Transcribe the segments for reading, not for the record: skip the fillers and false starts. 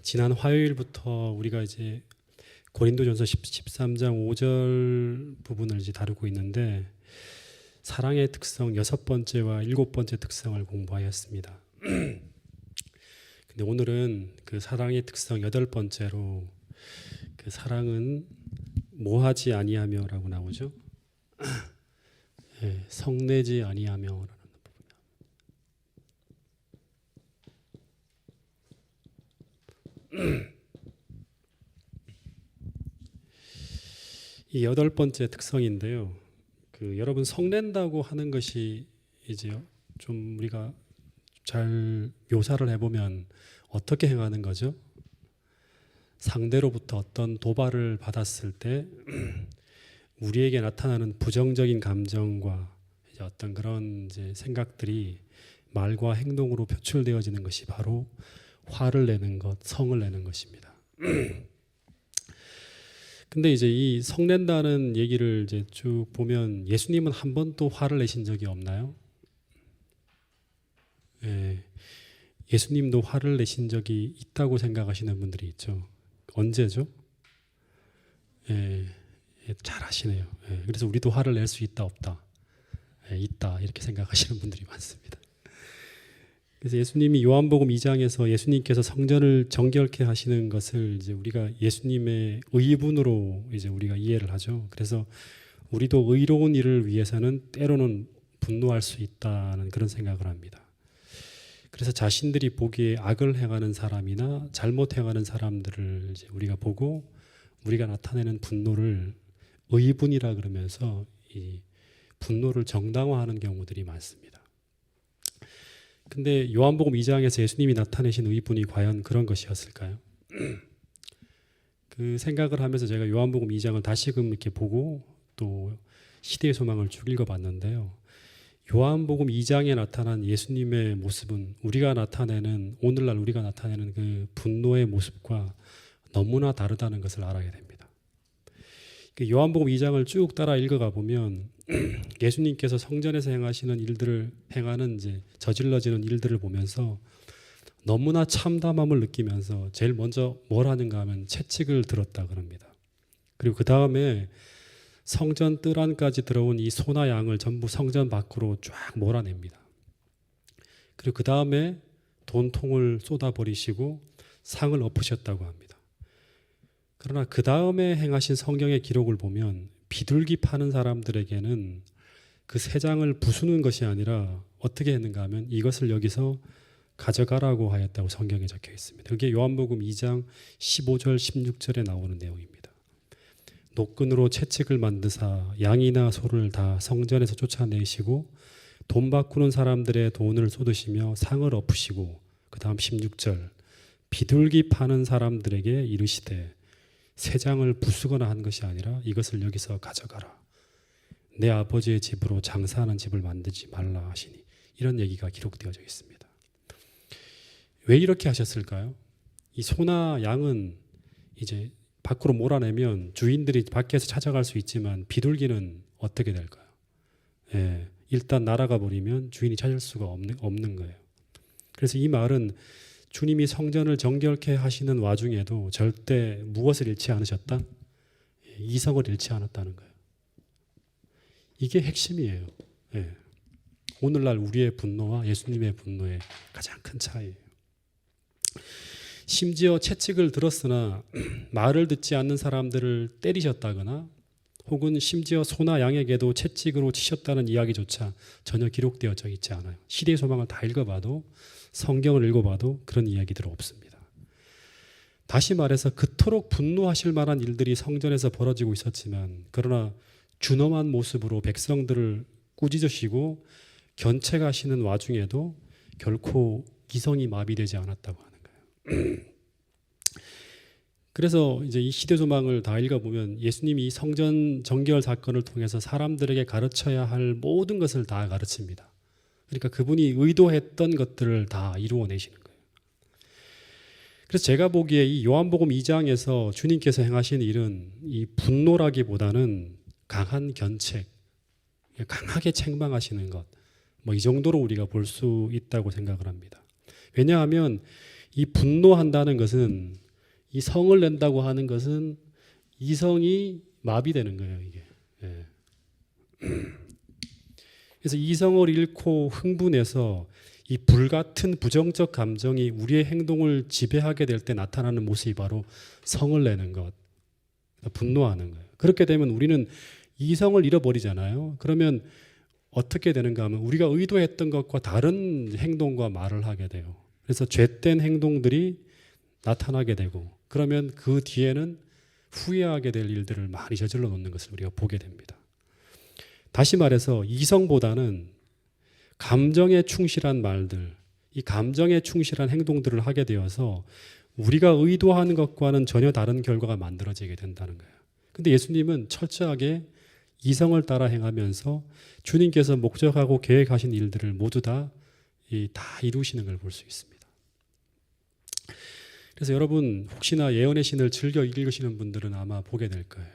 지난 화요일부터 우리가 이제 고린도전서 13장 5절 부분을 이제 다루고 있는데 사랑의 특성 6번째와 7번째 특성을 공부하였습니다. 근데 오늘은 그 사랑의 특성 8번째로 그 사랑은 뭐하지 아니하며라고 나오죠. 네, 성내지 아니하며라는 부분. 이 8번째 특성인데요. 그 여러분 성낸다고 하는 것이 이제 좀 우리가 잘 묘사를 해보면 어떻게 행하는 거죠? 상대로부터 어떤 도발을 받았을 때 우리에게 나타나는 부정적인 감정과 이제 어떤 그런 이제 생각들이 말과 행동으로 표출되어지는 것이 바로 화를 내는 것, 성을 내는 것입니다. 근데 이제 이 성낸다는 얘기를 이제 쭉 보면 예수님은 한 번도 화를 내신 적이 없나요? 예, 예수님도 화를 내신 적이 있다고 생각하시는 분들이 있죠. 언제죠? 예, 잘 아시네요. 예, 그래서 우리도 화를 낼 수 있다 없다? 예, 있다 이렇게 생각하시는 분들이 많습니다. 그래서 예수님이 요한복음 2장에서 예수님께서 성전을 정결케 하시는 것을 이제 우리가 예수님의 의분으로 이제 우리가 이해를 하죠. 그래서 우리도 의로운 일을 위해서는 때로는 분노할 수 있다는 그런 생각을 합니다. 그래서 자신들이 보기에 악을 행하는 사람이나 잘못 행하는 사람들을 이제 우리가 보고 우리가 나타내는 분노를 의분이라 그러면서 이 분노를 정당화하는 경우들이 많습니다. 근데 요한복음 2장에서 예수님이 나타내신 의분이 과연 그런 것이었을까요? 그 생각을 하면서 제가 요한복음 2장을 다시금 이렇게 보고 또 시대의 소망을 쭉 읽어봤는데요. 요한복음 2장에 나타난 예수님의 모습은 우리가 나타내는 오늘날 우리가 나타내는 그 분노의 모습과 너무나 다르다는 것을 알아야 됩니다. 요한복음 2장을 쭉 따라 읽어가 보면 예수님께서 성전에서 행하시는 일들을 행하는 이제 저질러지는 일들을 보면서 너무나 참담함을 느끼면서 제일 먼저 뭘 하는가 하면 채찍을 들었다 그럽니다. 그리고 그 다음에 성전 뜰 안까지 들어온 이 소나 양을 전부 성전 밖으로 쫙 몰아냅니다. 그리고 그 다음에 돈통을 쏟아버리시고 상을 엎으셨다고 합니다. 그러나 그 다음에 행하신 성경의 기록을 보면 비둘기 파는 사람들에게는 그 세 장을 부수는 것이 아니라 어떻게 했는가 하면 이것을 여기서 가져가라고 하였다고 성경에 적혀 있습니다. 그게 요한복음 2장 15절 16절에 나오는 내용입니다. 노끈으로 채찍을 만드사 양이나 소를 다 성전에서 쫓아내시고 돈 바꾸는 사람들의 돈을 쏟으시며 상을 엎으시고 그 다음 16절 비둘기 파는 사람들에게 이르시되 세 장을 부수거나 한 것이 아니라 이것을 여기서 가져가라. 내 아버지의 집으로 장사하는 집을 만들지 말라 하시니 이런 얘기가 기록되어져 있습니다. 왜 이렇게 하셨을까요? 이 소나 양은 이제 밖으로 몰아내면 주인들이 밖에서 찾아갈 수 있지만 비둘기는 어떻게 될까요? 예, 일단 날아가 버리면 주인이 찾을 수가 없는 거예요. 그래서 이 말은 주님이 성전을 정결케 하시는 와중에도 절대 무엇을 잃지 않으셨다? 이성을 잃지 않았다는 거예요. 이게 핵심이에요. 예. 오늘날 우리의 분노와 예수님의 분노의 가장 큰 차이예요. 심지어 채찍을 들었으나 말을 듣지 않는 사람들을 때리셨다거나 혹은 심지어 소나 양에게도 채찍으로 치셨다는 이야기조차 전혀 기록되어져 있지 않아요. 시대의 소망을 다 읽어봐도 성경을 읽어봐도 그런 이야기들은 없습니다. 다시 말해서 그토록 분노하실 만한 일들이 성전에서 벌어지고 있었지만 그러나 준엄한 모습으로 백성들을 꾸짖으시고 견책하시는 와중에도 결코 이성이 마비되지 않았다고 하는 거예요. 그래서 이제 이 시대 소망을 다 읽어보면 예수님이 성전 정결 사건을 통해서 사람들에게 가르쳐야 할 모든 것을 다 가르칩니다. 그러니까 그분이 의도했던 것들을 다 이루어내시는 거예요. 그래서 제가 보기에 이 요한복음 2장에서 주님께서 행하신 일은 이 분노라기보다는 강한 견책, 강하게 책망하시는 것, 뭐 이 정도로 우리가 볼 수 있다고 생각을 합니다. 왜냐하면 이 분노한다는 것은, 이 성을 낸다고 하는 것은 이성이 마비되는 거예요, 이게. 예. 그래서 이성을 잃고 흥분해서 이 불같은 부정적 감정이 우리의 행동을 지배하게 될 때 나타나는 모습이 바로 성을 내는 것, 분노하는 거예요. 그렇게 되면 우리는 이성을 잃어버리잖아요. 그러면 어떻게 되는가 하면 우리가 의도했던 것과 다른 행동과 말을 하게 돼요. 그래서 죄된 행동들이 나타나게 되고, 그러면 그 뒤에는 후회하게 될 일들을 많이 저질러 놓는 것을 우리가 보게 됩니다. 다시 말해서 이성보다는 감정에 충실한 말들, 이 감정에 충실한 행동들을 하게 되어서 우리가 의도하는 것과는 전혀 다른 결과가 만들어지게 된다는 거예요. 근데 예수님은 철저하게 이성을 따라 행하면서 주님께서 목적하고 계획하신 일들을 모두 다 이루시는 걸 볼 수 있습니다. 그래서 여러분, 혹시나 예언의 신을 즐겨 읽으시는 분들은 아마 보게 될 거예요.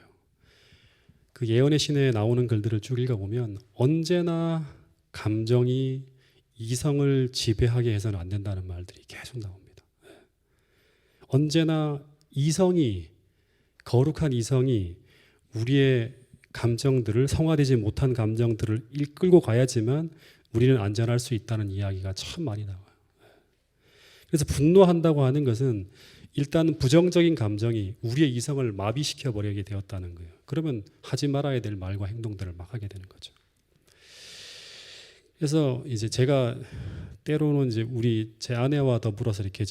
그 예언의 신에 나오는 글들을 쭉 읽어보면 언제나 감정이 이성을 지배하게 해서는 안 된다는 말들이 계속 나옵니다. 언제나 이성이, 거룩한 이성이 우리의 감정들을, 성화되지 못한 감정들을 이끌고 가야지만 우리는 안전할 수 있다는 이야기가 참 많이 나와요. 그래서 분노한다고 하는 것은 일단 부정적인 감정이 우리의 이성을 마비시켜 버리게 되었다는 거예요. 그러면 하지 말아야 될 말과 행동들을 막 하게 되는 거죠. 그래서 이제 제가 때로는 이제 제 아내와 더불어서 이렇게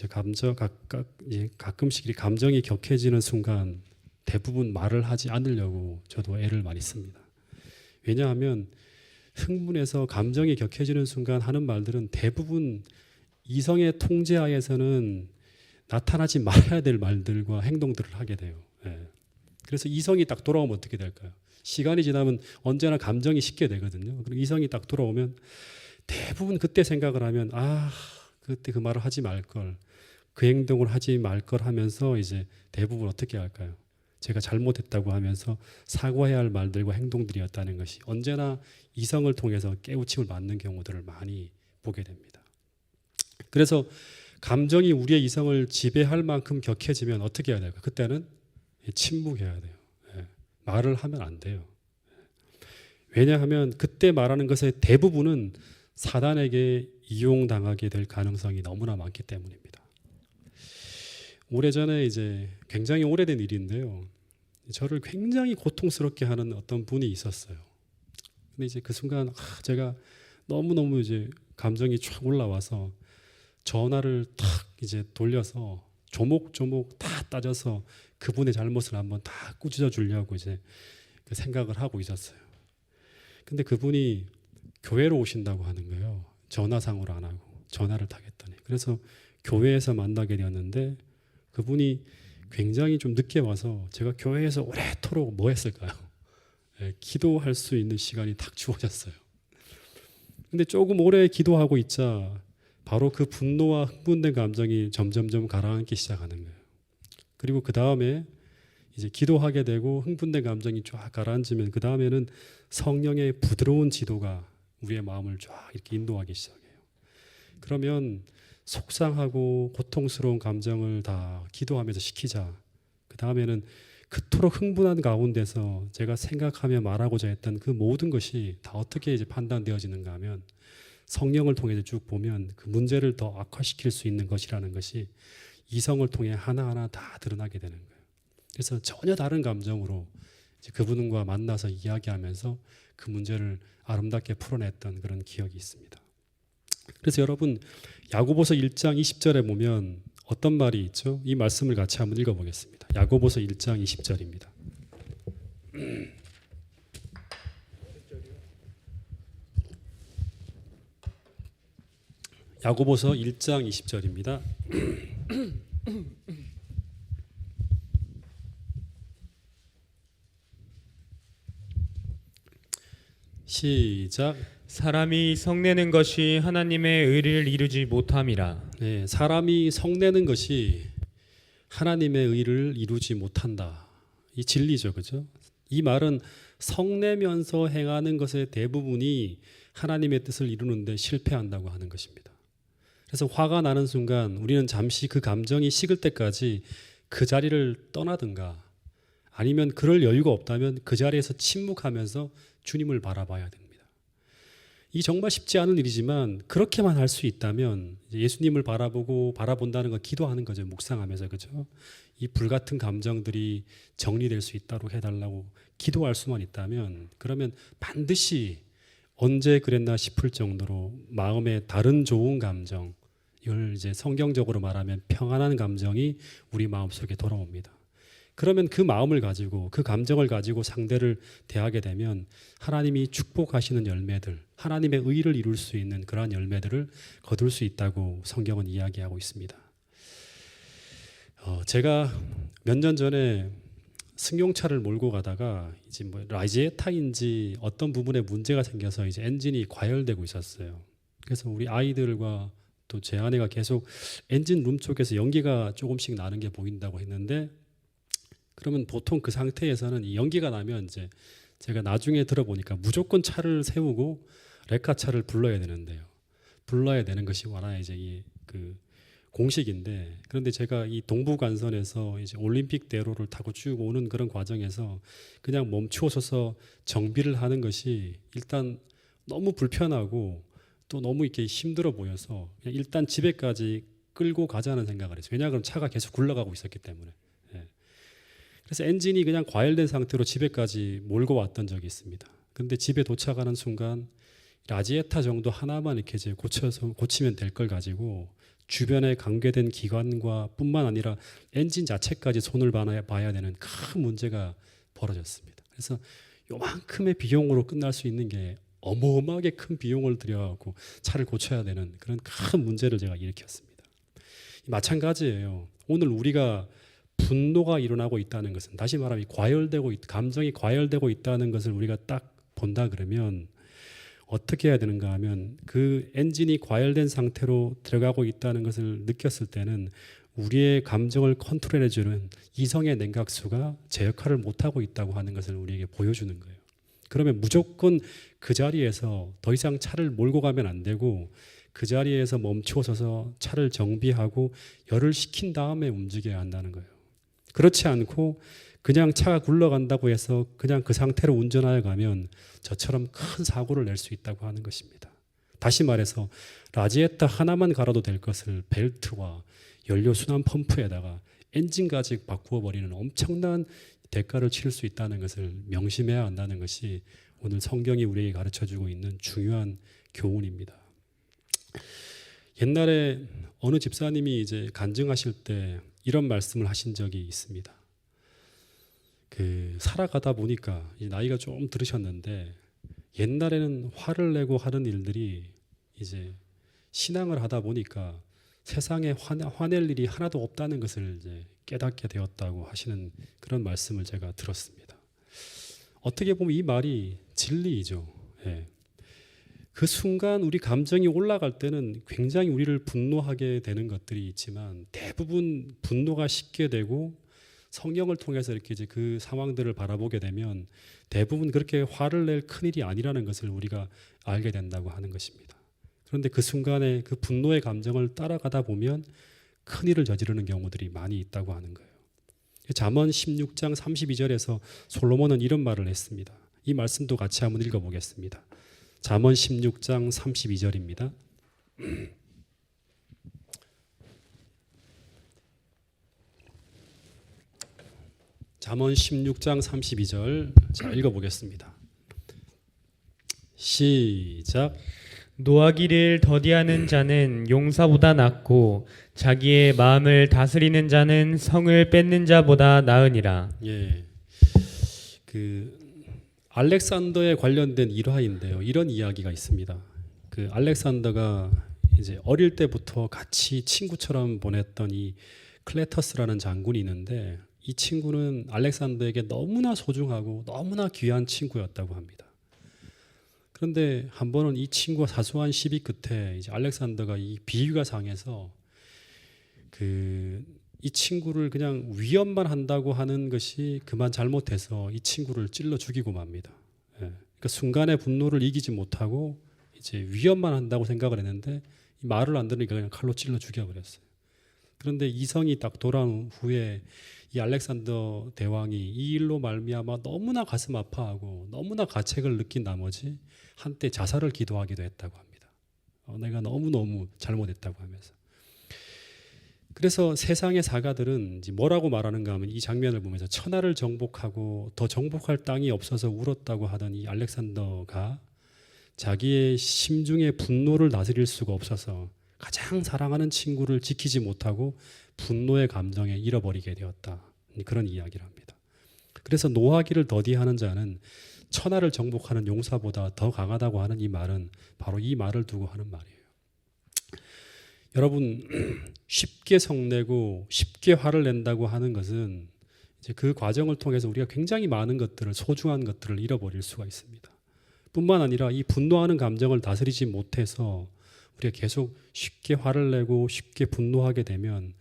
가끔씩 감정이 격해지는 순간 대부분 말을 하지 않으려고 저도 애를 많이 씁니다. 왜냐하면 흥분해서 감정이 격해지는 순간 하는 말들은 대부분 이성의 통제하에서는 나타나지 말아야 될 말들과 행동들을 하게 돼요. 예. 그래서 이성이 딱 돌아오면 어떻게 될까요? 시간이 지나면 언제나 감정이 식게 되거든요. 그리고 이성이 딱 돌아오면 대부분 그때 생각을 하면 그때 그 말을 하지 말 걸, 그 행동을 하지 말 걸 하면서 이제 대부분 어떻게 할까요? 제가 잘못했다고 하면서 사과해야 할 말들과 행동들이었다는 것이 언제나 이성을 통해서 깨우침을 받는 경우들을 많이 보게 됩니다. 그래서 감정이 우리의 이성을 지배할 만큼 격해지면 어떻게 해야 될까? 그때는 침묵해야 돼요. 말을 하면 안 돼요. 왜냐하면 그때 말하는 것의 대부분은 사단에게 이용당하게 될 가능성이 너무나 많기 때문입니다. 오래전에 이제 굉장히 오래된 일인데요. 저를 굉장히 고통스럽게 하는 어떤 분이 있었어요. 근데 이제 그 순간 제가 너무너무 이제 감정이 쫙 올라와서 전화를 탁 이제 돌려서 조목조목 다 따져서 그분의 잘못을 한번 다 꾸짖어 주려고 이제 그 생각을 하고 있었어요. 근데 그분이 교회로 오신다고 하는 거예요. 전화상으로 안 하고 전화를 타겠다니. 그래서 교회에서 만나게 되었는데 그분이 굉장히 좀 늦게 와서 제가 교회에서 오래도록 뭐 했을까요? 기도할 수 있는 시간이 딱 주어졌어요. 근데 조금 오래 기도하고 있자 바로 그 분노와 흥분된 감정이 점점점 가라앉기 시작하는 거예요. 그리고 그 다음에 이제 기도하게 되고 흥분된 감정이 쫙 가라앉으면 그 다음에는 성령의 부드러운 지도가 우리의 마음을 쫙 이렇게 인도하기 시작해요. 그러면 속상하고 고통스러운 감정을 다 기도하면서 식히자. 그 다음에는 그토록 흥분한 가운데서 제가 생각하며 말하고자 했던 그 모든 것이 다 어떻게 이제 판단되어지는가 하면 성령을 통해서 쭉 보면 그 문제를 더 악화시킬 수 있는 것이라는 것이 이성을 통해 하나하나 다 드러나게 되는 거예요. 그래서 전혀 다른 감정으로 이제 그분과 만나서 이야기하면서 그 문제를 아름답게 풀어냈던 그런 기억이 있습니다. 그래서 여러분 야고보서 1장 20절에 보면 어떤 말이 있죠? 이 말씀을 같이 한번 읽어보겠습니다. 야고보서 1장 20절입니다. 야고보서 1장 20절입니다. 시작. 사람이 성내는 것이 하나님의 의를 이루지 못함이라. 네, 사람이 성내는 것이 하나님의 의를 이루지 못한다. 이 진리죠, 그죠? 이 말은 성내면서 행하는 것의 대부분이 하나님의 뜻을 이루는데 실패한다고 하는 것입니다. 그래서 화가 나는 순간 우리는 잠시 그 감정이 식을 때까지 그 자리를 떠나든가 아니면 그럴 여유가 없다면 그 자리에서 침묵하면서 주님을 바라봐야 됩니다. 이 정말 쉽지 않은 일이지만 그렇게만 할 수 있다면 예수님을 바라본다는 건 기도하는 거죠. 묵상하면서, 그죠? 이 불같은 감정들이 정리될 수 있도록 해달라고 기도할 수만 있다면 그러면 반드시 언제 그랬나 싶을 정도로 마음에 다른 좋은 감정, 이걸 이제 성경적으로 말하면 평안한 감정이 우리 마음속에 돌아옵니다. 그러면 그 마음을 가지고 그 감정을 가지고 상대를 대하게 되면 하나님이 축복하시는 열매들, 하나님의 의를 이룰 수 있는 그러한 열매들을 거둘 수 있다고 성경은 이야기하고 있습니다. 제가 몇 년 전에 승용차를 몰고 가다가 이제 뭐 라지에타인지 어떤 부분에 문제가 생겨서 이제 엔진이 과열되고 있었어요. 그래서 우리 아이들과 또 제 아내가 계속 엔진 룸 쪽에서 연기가 조금씩 나는 게 보인다고 했는데, 그러면 보통 그 상태에서는 이 연기가 나면 이제 제가 나중에 들어보니까 무조건 차를 세우고 레카차를 불러야 되는데요. 불러야 되는 것이 하나의 이제 그 공식인데, 그런데 제가 이 동부간선에서 이제 올림픽 대로를 타고 쭉 오는 그런 과정에서 그냥 멈추어서서 정비를 하는 것이 일단 너무 불편하고 또 너무 이렇게 힘들어 보여서 그냥 일단 집에까지 끌고 가자는 생각을 했어요. 왜냐하면 차가 계속 굴러가고 있었기 때문에. 그래서 엔진이 그냥 과열된 상태로 집에까지 몰고 왔던 적이 있습니다. 그런데 집에 도착하는 순간 라지에타 정도 하나만 이렇게 이제 고치면 될 걸 가지고 주변에 관계된 기관과 뿐만 아니라 엔진 자체까지 손을 봐야 되는 큰 문제가 벌어졌습니다. 그래서 요만큼의 비용으로 끝날 수 있는 게 어마어마하게 큰 비용을 들여갖고 차를 고쳐야 되는 그런 큰 문제를 제가 일으켰습니다. 마찬가지예요. 오늘 우리가 분노가 일어나고 있다는 것은, 다시 말하면 감정이 과열되고 있다는 것을 우리가 딱 본다 그러면 어떻게 해야 되는가 하면 그 엔진이 과열된 상태로 들어가고 있다는 것을 느꼈을 때는 우리의 감정을 컨트롤해주는 이성의 냉각수가 제 역할을 못하고 있다고 하는 것을 우리에게 보여주는 거예요. 그러면 무조건 그 자리에서 더 이상 차를 몰고 가면 안 되고 그 자리에서 멈추어서서 차를 정비하고 열을 식힌 다음에 움직여야 한다는 거예요. 그렇지 않고 그냥 차가 굴러간다고 해서 그냥 그 상태로 운전하여 가면 저처럼 큰 사고를 낼 수 있다고 하는 것입니다. 다시 말해서 라지에타 하나만 갈아도 될 것을 벨트와 연료 순환 펌프에다가 엔진까지 바꾸어 버리는 엄청난 대가를 치를 수 있다는 것을 명심해야 한다는 것이 오늘 성경이 우리에게 가르쳐주고 있는 중요한 교훈입니다. 옛날에 어느 집사님이 이제 간증하실 때 이런 말씀을 하신 적이 있습니다. 살아가다 보니까 나이가 좀 들으셨는데 옛날에는 화를 내고 하는 일들이 이제 신앙을 하다 보니까 세상에 화낼 일이 하나도 없다는 것을 이제 깨닫게 되었다고 하시는 그런 말씀을 제가 들었습니다. 어떻게 보면 이 말이 진리이죠. 예. 그 순간 우리 감정이 올라갈 때는 굉장히 우리를 분노하게 되는 것들이 있지만 대부분 분노가 식게 되고 성경을 통해서 이렇게 이제 그 상황들을 바라보게 되면 대부분 그렇게 화를 낼 큰일이 아니라는 것을 우리가 알게 된다고 하는 것입니다. 그런데 그 순간에 그 분노의 감정을 따라가다 보면 큰일을 저지르는 경우들이 많이 있다고 하는 거예요. 잠언 16장 32절에서 솔로몬은 이런 말을 했습니다. 이 말씀도 같이 한번 읽어보겠습니다. 잠언 16장 32절입니다. 잠언 16장 32절 자 읽어보겠습니다. 시작. 노하기를 더디하는 자는 용사보다 낫고 자기의 마음을 다스리는 자는 성을 뺏는 자보다 나으니라. 예, 알렉산더에 관련된 일화인데요. 이런 이야기가 있습니다. 알렉산더가 이제 어릴 때부터 같이 친구처럼 보냈던 이 클레터스라는 장군이 있는데 이 친구는 알렉산더에게 너무나 소중하고 너무나 귀한 친구였다고 합니다. 그런데 한 번은 이 친구와 사소한 시비 끝에 이제 알렉산더가 이 비위가 상해서 이 친구를 그냥 위협만 한다고 하는 것이 그만 잘못해서 이 친구를 찔러 죽이고 맙니다. 예. 그러니까 순간의 분노를 이기지 못하고 이제 위협만 한다고 생각을 했는데 말을 안 들으니까 그냥 칼로 찔러 죽여버렸어요. 그런데 이성이 딱 돌아온 후에 이 알렉산더 대왕이 이 일로 말미암아 너무나 가슴 아파하고 너무나 가책을 느낀 나머지 한때 자살을 기도하기도 했다고 합니다. 내가 너무너무 잘못했다고 하면서. 그래서 세상의 사가들은 이제 뭐라고 말하는가 하면 이 장면을 보면서 천하를 정복하고 더 정복할 땅이 없어서 울었다고 하던 이 알렉산더가 자기의 심중의 분노를 다스릴 수가 없어서 가장 사랑하는 친구를 지키지 못하고 분노의 감정에 잃어버리게 되었다. 그런 이야기를 합니다. 그래서 노하기를 더디하는 자는 천하를 정복하는 용사보다 더 강하다고 하는 이 말은 바로 이 말을 두고 하는 말이에요. 여러분, 쉽게 성내고 쉽게 화를 낸다고 하는 것은 이제 그 과정을 통해서 우리가 굉장히 많은 것들을, 소중한 것들을 잃어버릴 수가 있습니다. 뿐만 아니라 이 분노하는 감정을 다스리지 못해서 우리가 계속 쉽게 화를 내고 쉽게 분노하게 되면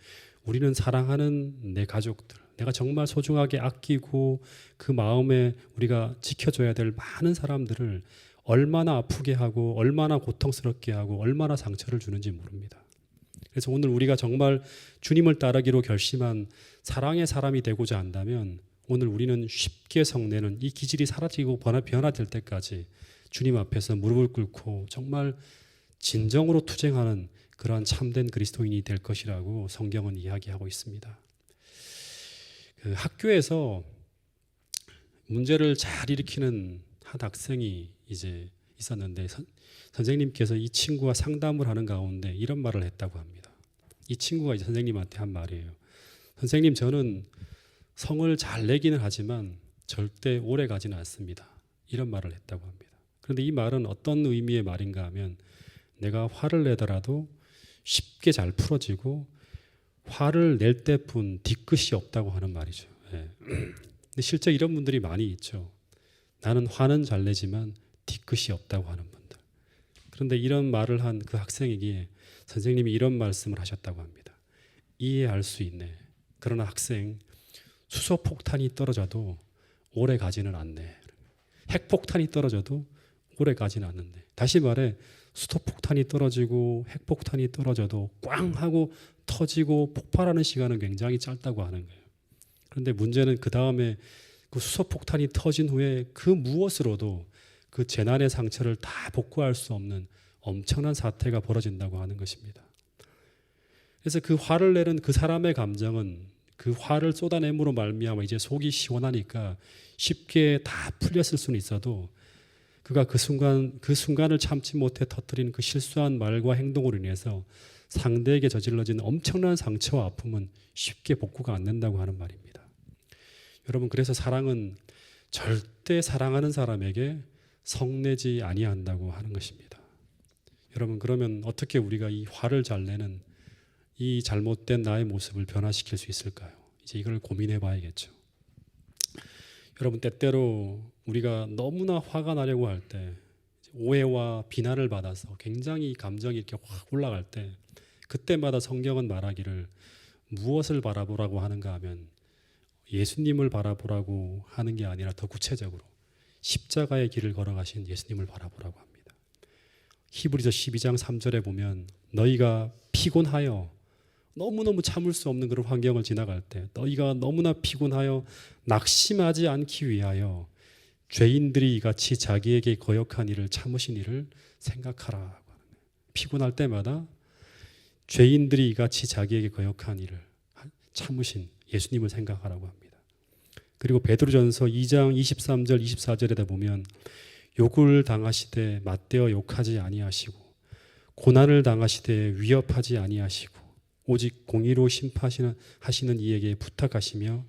우리는 사랑하는 내 가족들, 내가 정말 소중하게 아끼고 그 마음에 우리가 지켜줘야 될 많은 사람들을 얼마나 아프게 하고 얼마나 고통스럽게 하고 얼마나 상처를 주는지 모릅니다. 그래서 오늘 우리가 정말 주님을 따르기로 결심한 사랑의 사람이 되고자 한다면 오늘 우리는 쉽게 성내는 이 기질이 사라지고 변화될 때까지 주님 앞에서 무릎을 꿇고 정말 진정으로 투쟁하는 그러한 참된 그리스도인이 될 것이라고 성경은 이야기하고 있습니다. 그 학교에서 문제를 잘 일으키는 한 학생이 이제 있었는데 선생님께서 이 친구와 상담을 하는 가운데 이런 말을 했다고 합니다. 이 친구가 이제 선생님한테 한 말이에요. 선생님, 저는 성을 잘 내기는 하지만 절대 오래 가지는 않습니다. 이런 말을 했다고 합니다. 그런데 이 말은 어떤 의미의 말인가 하면 내가 화를 내더라도 쉽게 잘 풀어지고 화를 낼 때뿐 뒤끝이 없다고 하는 말이죠. 예. 근데 실제 이런 분들이 많이 있죠. 나는 화는 잘 내지만 뒤끝이 없다고 하는 분들. 그런데 이런 말을 한 그 학생에게 선생님이 이런 말씀을 하셨다고 합니다. 이해할 수 있네. 그러나 학생, 수소폭탄이 떨어져도 오래 가지는 않네. 핵폭탄이 떨어져도 오래 가지는 않는데. 다시 말해 수소폭탄이 떨어지고 핵폭탄이 떨어져도 꽝 하고 터지고 폭발하는 시간은 굉장히 짧다고 하는 거예요. 그런데 문제는 그 다음에 그 수소폭탄이 터진 후에 그 무엇으로도 그 재난의 상처를 다 복구할 수 없는 엄청난 사태가 벌어진다고 하는 것입니다. 그래서 그 화를 내는 그 사람의 감정은 그 화를 쏟아냄으로 말미암아 이제 속이 시원하니까 쉽게 다 풀렸을 수는 있어도 그가 그 순간을 참지 못해 터뜨린 그 실수한 말과 행동으로 인해서 상대에게 저질러진 엄청난 상처와 아픔은 쉽게 복구가 안 된다고 하는 말입니다. 여러분, 그래서 사랑은 절대 사랑하는 사람에게 성내지 아니한다고 하는 것입니다. 여러분, 그러면 어떻게 우리가 이 화를 잘 내는 이 잘못된 나의 모습을 변화시킬 수 있을까요? 이제 이걸 고민해 봐야겠죠. 여러분, 때때로 우리가 너무나 화가 나려고 할 때 오해와 비난을 받아서 굉장히 감정이 이렇게 확 올라갈 때 그때마다 성경은 말하기를 무엇을 바라보라고 하는가 하면 예수님을 바라보라고 하는 게 아니라 더 구체적으로 십자가의 길을 걸어가신 예수님을 바라보라고 합니다. 히브리서 12장 3절에 보면 너희가 피곤하여 너무너무 참을 수 없는 그런 환경을 지나갈 때 너희가 너무나 피곤하여 낙심하지 않기 위하여 죄인들이 이같이 자기에게 거역한 일을 참으신 일을 생각하라. 피곤할 때마다 죄인들이 이같이 자기에게 거역한 일을 참으신 예수님을 생각하라고 합니다. 그리고 베드로전서 2장 23절 24절에다 보면 욕을 당하시되 맞대어 욕하지 아니하시고 고난을 당하시되 위협하지 아니하시고 오직 공의로 심판하시는 이에게 부탁하시며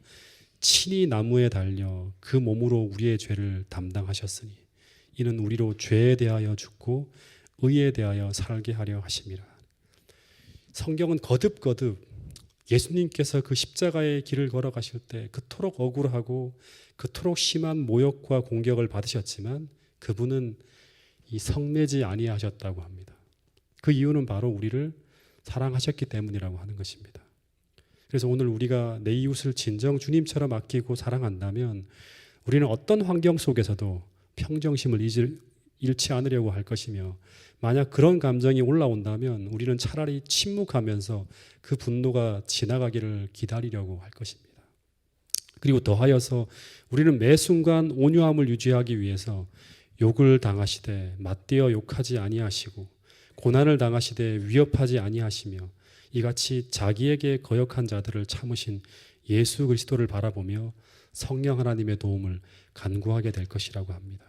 친히 나무에 달려 그 몸으로 우리의 죄를 담당하셨으니 이는 우리로 죄에 대하여 죽고 의에 대하여 살게 하려 하심이라. 성경은 거듭거듭 예수님께서 그 십자가의 길을 걸어가실 때 그토록 억울하고 그토록 심한 모욕과 공격을 받으셨지만 그분은 이 성내지 아니하셨다고 합니다. 그 이유는 바로 우리를 사랑하셨기 때문이라고 하는 것입니다. 그래서 오늘 우리가 내 이웃을 진정 주님처럼 아끼고 사랑한다면 우리는 어떤 환경 속에서도 평정심을 잃지 않으려고 할 것이며 만약 그런 감정이 올라온다면 우리는 차라리 침묵하면서 그 분노가 지나가기를 기다리려고 할 것입니다. 그리고 더하여서 우리는 매 순간 온유함을 유지하기 위해서 욕을 당하시되 맞대어 욕하지 아니하시고 고난을 당하시되 위협하지 아니하시며 이같이 자기에게 거역한 자들을 참으신 예수 그리스도를 바라보며 성령 하나님의 도움을 간구하게 될 것이라고 합니다.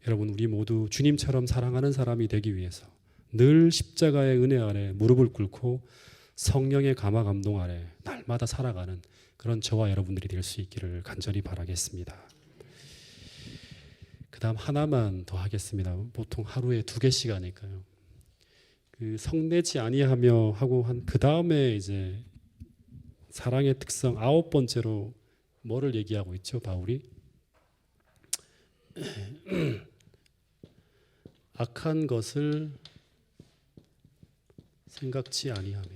여러분, 우리 모두 주님처럼 사랑하는 사람이 되기 위해서 늘 십자가의 은혜 아래 무릎을 꿇고 성령의 감화 감동 아래 날마다 살아가는 그런 저와 여러분들이 될 수 있기를 간절히 바라겠습니다. 그 다음 하나만 더 하겠습니다. 보통 하루에 2개씩 하니까요. 그 성내지 아니하며 하고 한 그 다음에 이제 사랑의 특성 9번째로 뭐를 얘기하고 있죠, 바울이? 악한 것을 생각지 아니하며.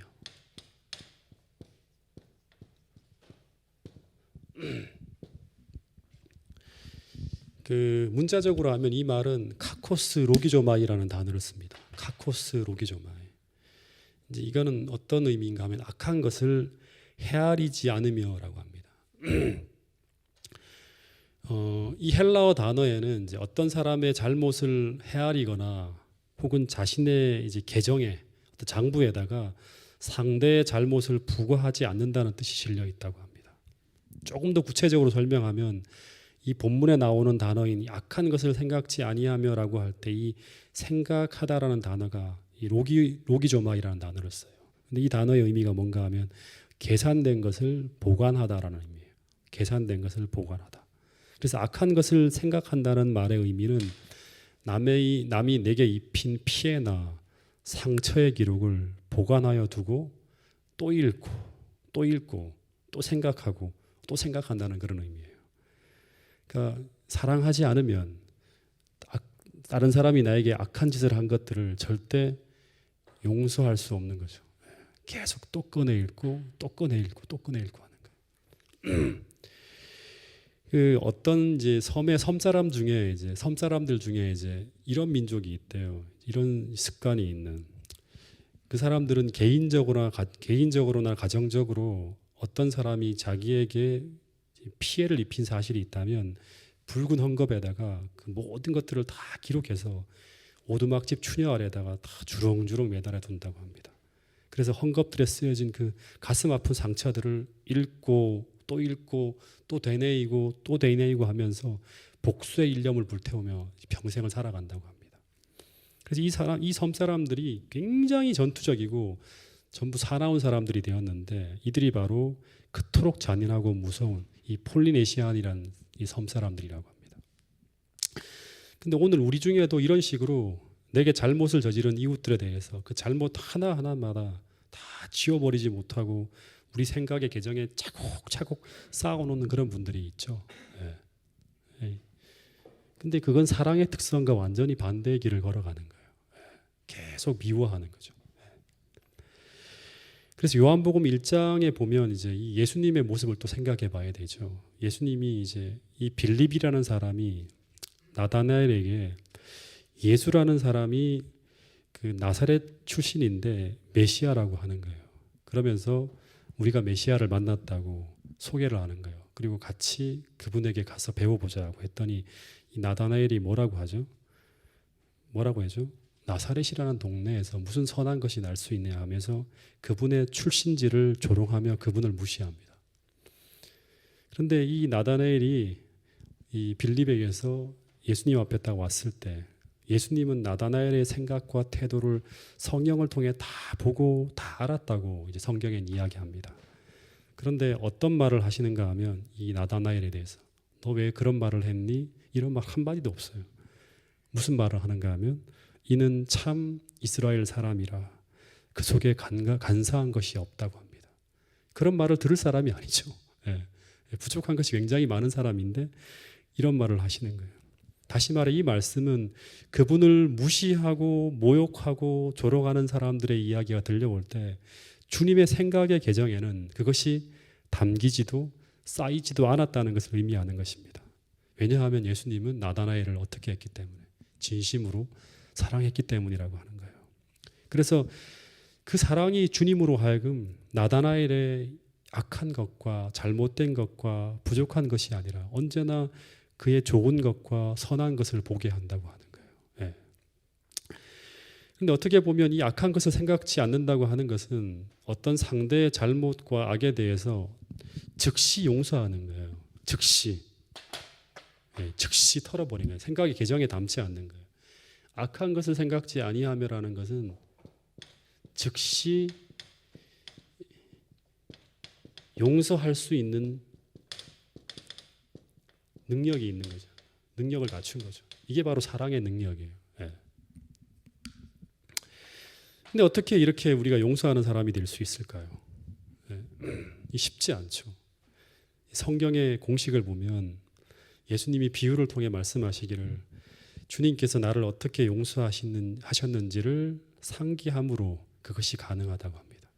그 문자적으로 하면 이 말은 카코스 로기조마이라는 단어를 씁니다. 카코스 로기조마이. 이제 이거는 어떤 의미인가 하면 악한 것을 헤아리지 않으며라고 합니다. 이 헬라어 단어에는 이제 어떤 사람의 잘못을 헤아리거나 혹은 자신의 이제 계정에 어떤 장부에다가 상대의 잘못을 부과하지 않는다는 뜻이 실려 있다고 합니다. 조금 더 구체적으로 설명하면 이 본문에 나오는 단어인 악한 것을 생각지 아니하며라고 할 때 이 생각하다라는 단어가 이 로기조마이라는 단어를 써요. 근데 이 단어의 의미가 뭔가 하면 계산된 것을 보관하다라는 의미예요. 계산된 것을 보관하다. 그래서 악한 것을 생각한다는 말의 의미는 남이 내게 입힌 피해나 상처의 기록을 보관하여 두고 또 읽고 또 읽고 또 생각하고 또 생각한다는 그런 의미예요. 그러니까 사랑하지 않으면 다른 사람이 나에게 악한 짓을 한 것들을 절대 용서할 수 없는 거죠. 계속 또 꺼내 읽고 또 꺼내 읽고 또 꺼내 읽고 하는 거예요. 그 어떤 이제 섬 사람들 중에 이제 이런 민족이 있대요. 이런 습관이 있는 그 사람들은 개인적으로나 가정적으로 어떤 사람이 자기에게 피해를 입힌 사실이 있다면 붉은 헝겊에다가 그 모든 것들을 다 기록해서 오두막집 추녀 아래다가 다 주렁주렁 매달아 둔다고 합니다. 그래서 헝겊들에 쓰여진 그 가슴 아픈 상처들을 읽고 또 되뇌이고 하면서 복수의 일념을 불태우며 평생을 살아간다고 합니다. 그래서 이 섬 사람들이 굉장히 전투적이고 전부 사나운 사람들이 되었는데 이들이 바로 그토록 잔인하고 무서운 이 폴리네시안이라는 이 섬 사람들이라고 합니다. 근데 오늘 우리 중에도 이런 식으로 내게 잘못을 저지른 이웃들에 대해서 그 잘못 하나하나마다 다 지워버리지 못하고 우리 생각의 계정에 차곡차곡 쌓아놓는 그런 분들이 있죠. 근데 그건 사랑의 특성과 완전히 반대의 길을 걸어가는 거예요. 계속 미워하는 거죠. 그래서 요한복음 1장에 보면 이제 이 예수님의 모습을 또 생각해 봐야 되죠. 예수님이 이제 이 빌립이라는 사람이 나다나엘에게 예수라는 사람이 그 나사렛 출신인데 메시아라고 하는 거예요. 그러면서 우리가 메시아를 만났다고 소개를 하는 거예요. 그리고 같이 그분에게 가서 배워보자고 했더니 이 나다나엘이 뭐라고 하죠? 나사렛이라는 동네에서 무슨 선한 것이 날 수 있냐 하면서 그분의 출신지를 조롱하며 그분을 무시합니다. 그런데 이 나다나엘이 이 빌립에게서 예수님 앞에 딱 왔을 때 예수님은 나다나엘의 생각과 태도를 성령을 통해 다 보고 다 알았다고 이제 성경엔 이야기합니다. 그런데 어떤 말을 하시는가 하면 이 나다나엘에 대해서 너 왜 그런 말을 했니? 이런 말 한마디도 없어요. 무슨 말을 하는가 하면 이는 참 이스라엘 사람이라 그 속에 간사한 것이 없다고 합니다. 그런 말을 들을 사람이 아니죠. 부족한 것이 굉장히 많은 사람인데 이런 말을 하시는 거예요. 다시 말해 이 말씀은 그분을 무시하고 모욕하고 조롱하는 사람들의 이야기가 들려올 때 주님의 생각의 계정에는 그것이 담기지도 쌓이지도 않았다는 것을 의미하는 것입니다. 왜냐하면 예수님은 나다나엘을 어떻게 했기 때문에 진심으로 사랑했기 때문이라고 하는 거예요. 그래서 그 사랑이 주님으로 하여금 나다나엘의 악한 것과 잘못된 것과 부족한 것이 아니라 언제나 그의 좋은 것과 선한 것을 보게 한다고 하는 거예요. 예. 근데 어떻게 보면 이 악한 것을 생각지 않는다고 하는 것은 어떤 상대의 잘못과 악에 대해서 즉시 용서하는 거예요. 즉시. 예, 즉시 털어버리는 거예요. 생각이 개정에 담지 않는 거예요. 악한 것을 생각지 아니하며라는 것은 즉시 용서할 수 있는 능력이 있는 거죠. 능력을 갖춘 거죠. 이게 바로 사랑의 능력이에요. 예. 근데 어떻게 이렇게 우리가 용서하는 사람이 될 수 있을까요? 예. 쉽지 않죠. 성경의 공식을 보면 예수님이 비유를 통해 말씀하시기를 주님께서 나를 어떻게 용서하셨는지를 상기함으로 그것이 가능하다고 합니다.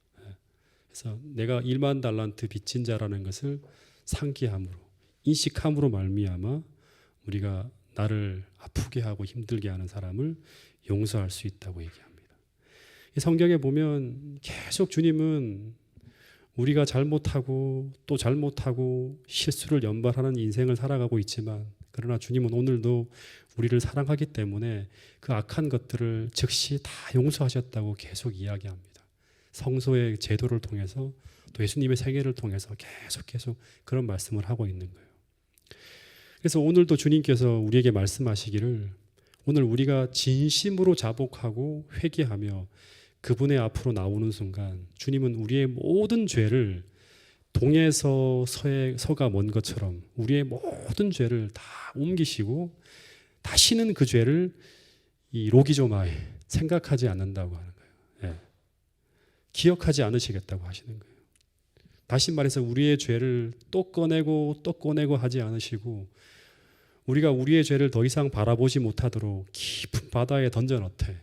그래서 내가 1만 달란트 빚진 자라는 것을 상기함으로 인식함으로 말미암아 우리가 나를 아프게 하고 힘들게 하는 사람을 용서할 수 있다고 얘기합니다. 이 성경에 보면 계속 주님은 우리가 잘못하고 또 잘못하고 실수를 연발하는 인생을 살아가고 있지만 그러나 주님은 오늘도 우리를 사랑하기 때문에 그 악한 것들을 즉시 다 용서하셨다고 계속 이야기합니다. 성소의 제도를 통해서 또 예수님의 생애를 통해서 계속 그런 말씀을 하고 있는 거예요. 그래서 오늘도 주님께서 우리에게 말씀하시기를 오늘 우리가 진심으로 자복하고 회개하며 그분의 앞으로 나오는 순간 주님은 우리의 모든 죄를 동에서 서가 먼 것처럼 우리의 모든 죄를 다 옮기시고 다시는 그 죄를 이 로기조마에 생각하지 않는다고 하는 거예요. 예. 기억하지 않으시겠다고 하시는 거예요. 다시 말해서 우리의 죄를 또 꺼내고 하지 않으시고 우리가 우리의 죄를 더 이상 바라보지 못하도록 깊은 바다에 던져넣되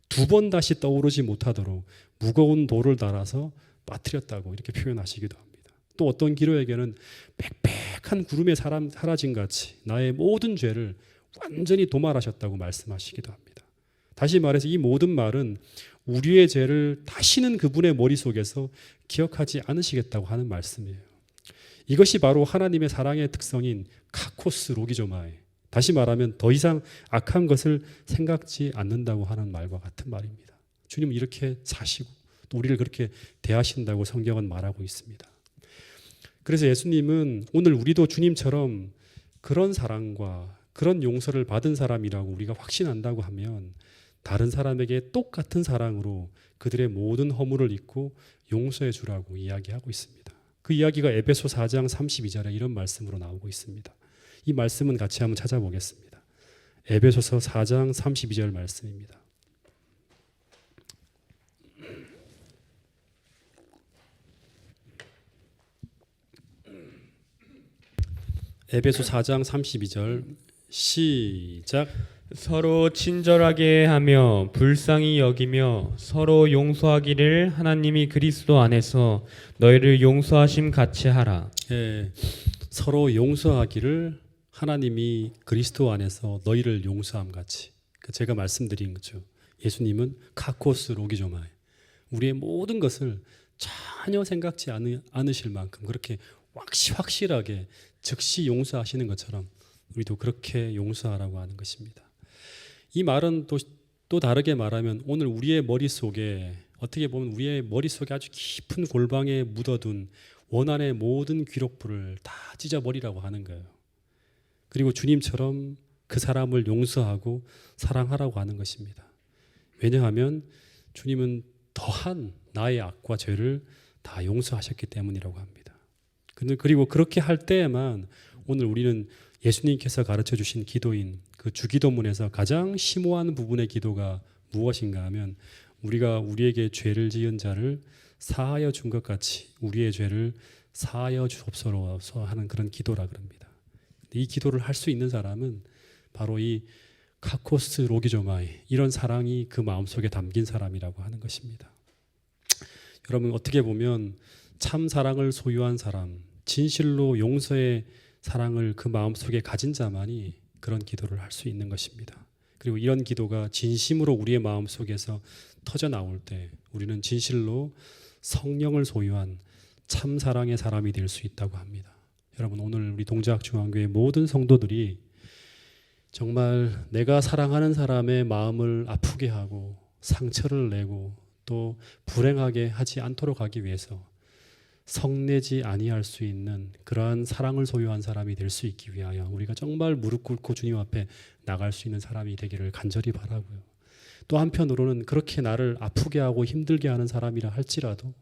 두 번 다시 떠오르지 못하도록 무거운 돌을 달아서 빠뜨렸다고 이렇게 표현하시기도 합니다. 또 어떤 기로에게는 빽빽한 구름에 사라진 같이 나의 모든 죄를 완전히 도말하셨다고 말씀하시기도 합니다. 다시 말해서 이 모든 말은 우리의 죄를 다시는 그분의 머릿속에서 기억하지 않으시겠다고 하는 말씀이에요. 이것이 바로 하나님의 사랑의 특성인 카코스 로기조마에 다시 말하면 더 이상 악한 것을 생각지 않는다고 하는 말과 같은 말입니다. 주님은 이렇게 사시고 또 우리를 그렇게 대하신다고 성경은 말하고 있습니다. 그래서 예수님은 오늘 우리도 주님처럼 그런 사랑과 그런 용서를 받은 사람이라고 우리가 확신한다고 하면 다른 사람에게 똑같은 사랑으로 그들의 모든 허물을 잊고 용서해 주라고 이야기하고 있습니다. 그 이야기가 에베소 4장 32절에 이런 말씀으로 나오고 있습니다. 이 말씀은 같이 한번 찾아보겠습니다. 에베소서 4장 32절 말씀입니다. 에베소 4장 32절 시작. 서로 친절하게 하며 불쌍히 여기며 서로 용서하기를 하나님이 그리스도 안에서 너희를 용서하심 같이 하라. 예, 서로 용서하기를 하나님이 그리스도 안에서 너희를 용서함 같이. 제가 말씀드린 거죠. 예수님은 카코스 로기조마에 우리의 모든 것을 전혀 생각지 않으실 만큼 그렇게 확실하게 즉시 용서하시는 것처럼 우리도 그렇게 용서하라고 하는 것입니다. 이 말은 또 다르게 말하면 오늘 우리의 머릿속에 어떻게 보면 우리의 머릿속에 아주 깊은 골방에 묻어둔 원한의 모든 기록부를 다 찢어버리라고 하는 거예요. 그리고 주님처럼 그 사람을 용서하고 사랑하라고 하는 것입니다. 왜냐하면 주님은 더한 나의 악과 죄를 다 용서하셨기 때문이라고 합니다. 그리고 그렇게 할 때에만 오늘 우리는 예수님께서 가르쳐 주신 기도인 그 주기도문에서 가장 심오한 부분의 기도가 무엇인가 하면 우리가 우리에게 죄를 지은 자를 사하여 준 것 같이 우리의 죄를 사하여 주옵소서 하는 그런 기도라 그럽니다. 이 기도를 할 수 있는 사람은 바로 이 카코스 로기조마이 이런 사랑이 그 마음속에 담긴 사람이라고 하는 것입니다. 여러분 어떻게 보면 참 사랑을 소유한 사람, 진실로 용서의 사랑을 그 마음속에 가진 자만이 그런 기도를 할 수 있는 것입니다. 그리고 이런 기도가 진심으로 우리의 마음 속에서 터져 나올 때 우리는 진실로 성령을 소유한 참 사랑의 사람이 될 수 있다고 합니다. 여러분, 오늘 우리 동작중앙교회 모든 성도들이 정말 내가 사랑하는 사람의 마음을 아프게 하고 상처를 내고 또 불행하게 하지 않도록 하기 위해서 성내지 아니할 수 있는 그러한 사랑을 소유한 사람이 될 수 있기 위하여 우리가 정말 무릎 꿇고 주님 앞에 나갈 수 있는 사람이 되기를 간절히 바라고요. 또 한편으로는 그렇게 나를 아프게 하고 힘들게 하는 사람이라 할지라도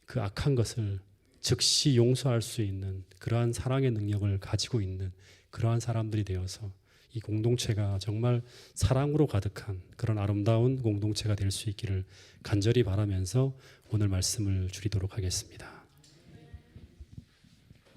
그 악한 것을 즉시 용서할 수 있는 그러한 사랑의 능력을 가지고 있는 그러한 사람들이 되어서 이 공동체가 정말 사랑으로 가득한 그런 아름다운 공동체가 될 수 있기를 간절히 바라면서 오늘 말씀을 줄이도록 하겠습니다.